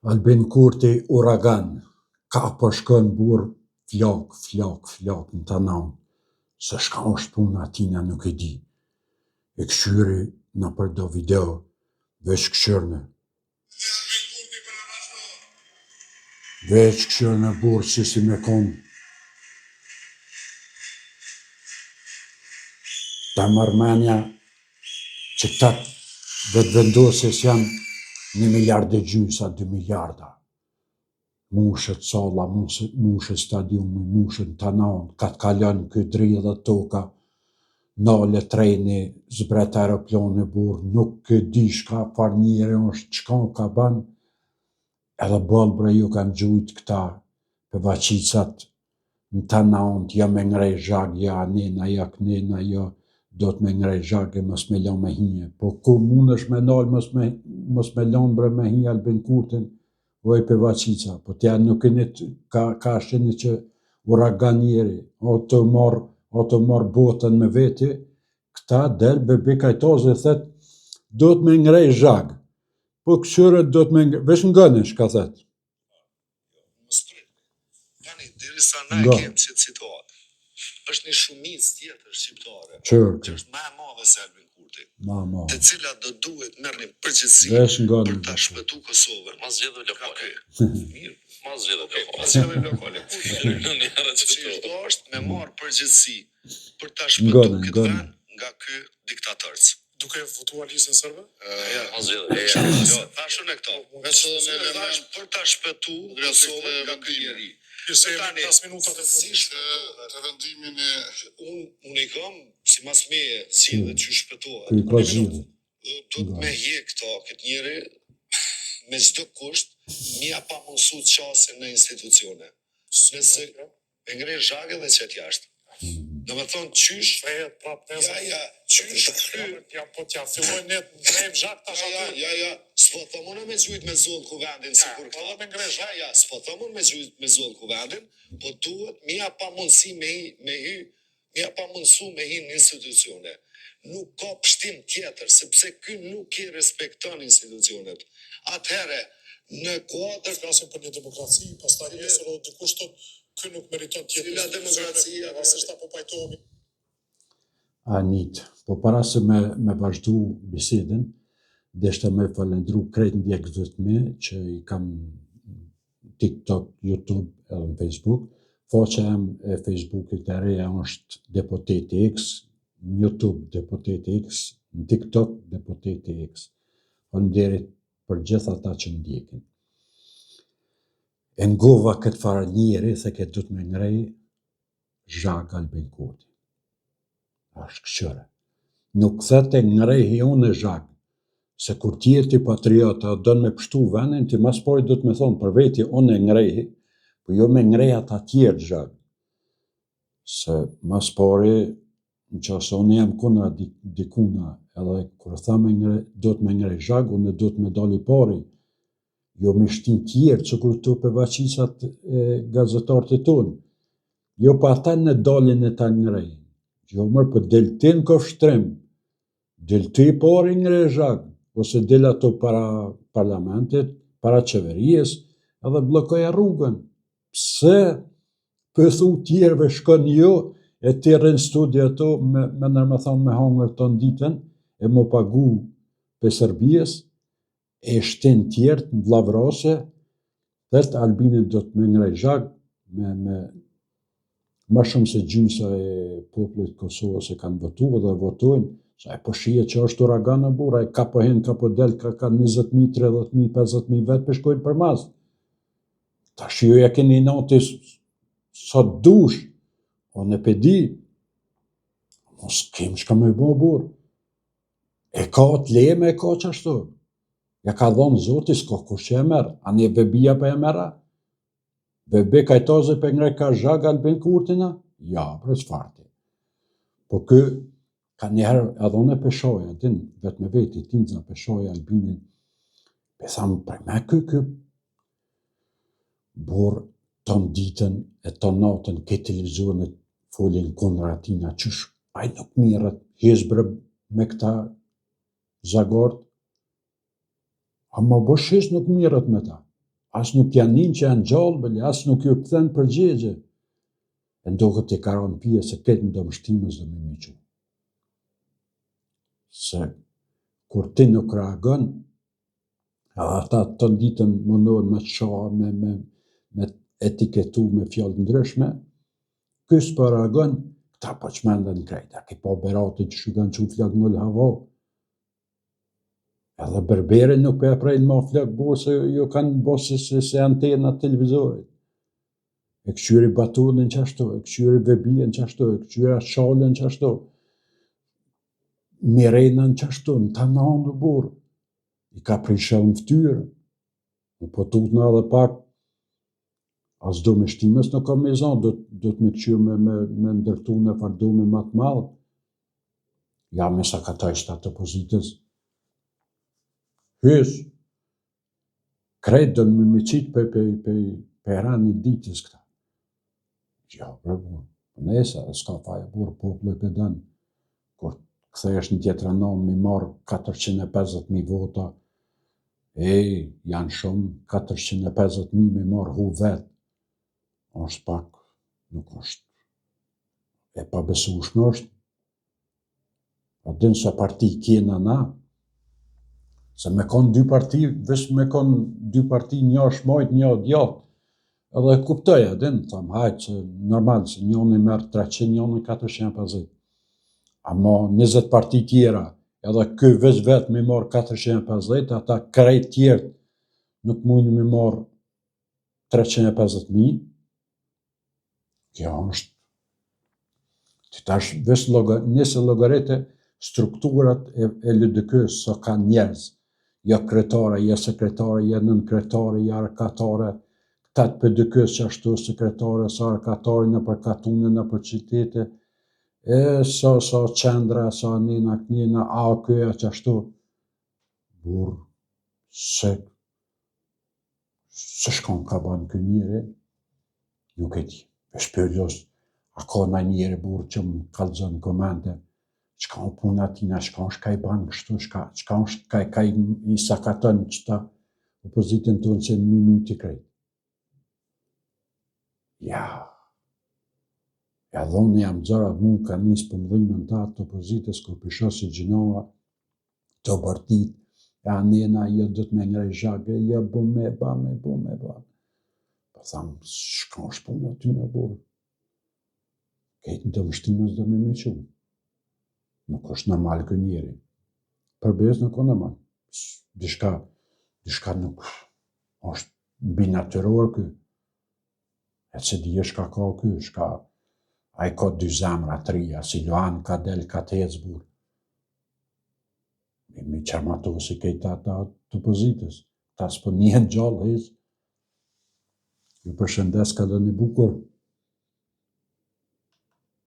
Albin Kurti, uragan, ka po shkon burr flak në tanan, se shka është puna atina nuk e di. E këshyri në për do video, veç këshyrne. Veç këshyrne burr si me kon. Ta mërmenja që këtat vetë vendosjes janë 1,5 miliarde, 2 miliarda. Mushët salla, mushët stadiumi, mushët tanan, ka të kalon këtë dri dhe toka, nale treni, zbret aeroplani burr, nuk e di shka farë njëri është, qka ka ban, edhe balbra ju kanë gjujt këta pëvaqicat në tanan, ja me ngrej zhag, ja nena, ja knena, ja do të me ngrej zhag e mos me la me hije. Po ku mund është me nalë mos me lanë bre me hije Albin Kurtin, oj pëvaqica, po t'ja nuk e një ka shqeni që uragan njeri, o të marë botën me veti, këta del bebi kajtoze thet, do të me ngrej zhag, po këshyre do të me ngrej, vesh ngënesh, ka thet. Tani, dirisa na e kemë që situatë, është një shumicë tjetër shqiptare, që është ma e madhe se Albin Kurti, të cilat do duhet merr një përgjegjësi për ta shpëtu Kosovën. Mas zgjedhjeve lokale. Mirë, mas zgjedhjeve lokale. Çdo është me marr përgjegjësi për ta shpëtuar këtë vend nga ky diktatorc. Duke votuar listën serbe? Ja, mas zgjedhjeve. Jo, thashun e këto. Për ta shpëtuar Kosovën nga ky njeri. Se tani 5 minuta të vendimin e unë i kam si mas meje si dhe që shpëtohet. Do të me hje këtë njeri me çdo kusht mja pa mundësu të qase në institucione. Nëse e ngrej zhage dhe qëtë jashtë. Në me thonë qysh qysh po t'ja filloj ne të ngrejmë zhag tash aty. S'po thomune me gjujt me zollë ku vendin si kur këta. S'po thomune me gjujt me zollë ku vendin, po duhet mja pa mundësi mja pa mundësu me hi në institucione. Nuk ka pështim tjetër, sepse ky nuk i respekton institucionet. Atëhere, në kuadër flasim për një demokraci, pastaj nesër o dikush thot ky nuk meriton tjetër. Cila demokracia, se po pajtohemi. Anit, po para se me vazhdu bisedën, deshte me falendru krejt ndjekësve të mi, që i kam TikTok, YouTube edhe në Facebook. Faqja e Facebookit e reja është Deputeti X, në YouTube Deputeti X, në TikTok Deputeti X. Faleminderit për gjithë ata që ndjekin. E ngova këtë farë njeri, se këtë du të me ngrej zhag Albin Kurti. Ashtë këshyre. Nuk thete ngrejhi unë e zhag, se kur tjeti patriota do në me pështu venin, ti mas pari du të me thonë për veti unë e ngrejhi, po jo me ngrej ata tjerë zhag. Se mas pari, në qasë unë jam kundra dikuna, edhe kur tha do të me ngrej zhag, unë do të me dali pari, jo me shtin tjerë që kur të pëvaqicat e gazetarët e tonë. Jo pa ata në dalin e ta ngrej. Jo mërë për del ti në kofshtrim, del ti pari ngrej zhag, ose del ato para parlamentit, para qeverijes, edhe blokoja rrugën. Pse pëthu tjerëve shkon jo, e ti rrën studi ato me nërme thonë me hangër të nditën, e më pagu për Serbijes, e shten tjertë në vllavrasje, dhe të Albinit do të me ngrej zhag, ma shumë se gjynsa e popullit Kosovës e kanë votu dhe votojnë, sa e po shije që është uragan në bura, e ka po hen, ka po del, ka 20.000, 30.000, 50.000 vetë për shkojnë për mas. Ta shijoja keni nati sot dush, o në pedi, mos kem shka me bo burë. E ka të leme, e ka qashtu. Ja ka dhonë zoti, s'ka kush që e merë. A një bebija për e mera? Bebe kajtoze për ngrej ka zhag Albin Kurtina? Ja, për çfarti. Po kë, ka njëherë edhe unë e peshoja, din, vetë me veti, tinza peshoja Albinin, pe thamë, për me kë, burë ton ditën e ton natën ke televizionet folin kundra atina, qysh, aj nuk mirët, hezbre me këta zagort, a ma bëshis nuk mirët me ta. as nuk janë nin që janë gjallë, bële as nuk ju këthen përgjegje. E ndohët e karon pjesë se këtë ndomështimës dhe me miqu. Se kur ti nuk reagon, ata të ditën mundohen me shoha, me etiketu me fjallë ndryshme, kësë për reagon, këta po qmendën krejta, ki po Beratin që shukon që u flak mëllë havo. Edhe berberin nuk për e prejnë ma flak burë se jo kanë bosë se antena televizorit. E këqyri batunin që ashtu, e këqyri vebien që ashtu, e këqyri shalën që ashtu, mirenën që ashtu, në të nëndë burë. I ka prishel në ftyrë, në po tutna edhe pak, as do me shtimës në ka me zonë, do të me këqyrë me ndërtu në fardume matë malë. Ja me sa ka ta ishtë atë opozitës. Hysë, krejtë do në me qitë për rani ditës këta. Ja, bërë, nesa, s'ka faja burë, popullë e pëdanë. Kur këthesh në tjetra nënë, mi marë 450.000 vota, janë shumë, 450.000 mi marë hu vetë. është pak, nuk është. E pa besueshme është. A dinë se parti kjena na, se me konë dy parti, vesh me konë dy parti, një është majtë, një djatë. Edhe e kuptoja, dinë, thamë, hajtë, që normal, se njëni merë 300, njëni 450. Ama 20 parti tjera, edhe këj veç vetë me marë 450, ata krejt tjertë nuk mujnë me marë 350.000. Kjo është. Të tash veç nëse llogaritë strukturat e LDK-s sa ka njerëz, jo kretare, jo sekretare, jo nënkretare, jo arkatare, këtat PDK-s që ashtu sekretare, sa arkatare në për katune, në për qytete, sa qendra, sa nina, kënina, AQ-ja që ashtu. Burë, se shkon ka banë kë njëri, nuk e di. Shpyrios, a ka na njëri burë që më kalëzën komente, qka o puna tina, qka është ka i banë kështu, qka është ka i sakaton qëta opozitin tonë që në mimi të krejtë. Ja, dhonë jam gjëra mund ka njësë për mëdhimën ta të opozitës, kur pisho si gjinoha, të bërtit, ja nena, jo dhët me ngrej zhagë, jo bume, bame. Po thamë, shka është puna ty në burë. Kejtë në të mështimës dhe me mequ. Nuk është normal kë njeri. Për bez nuk është normal. Dishka nuk është binatyror kë. E që di shka ka kë, shka a i ka dy zemra, trija, si Luan ka del, ka të hecë burë. Mi qërmatu si kejta ata të opozitës. Ta s'po njën gjallë hecë. Ju përshëndes ka dhe një bukur.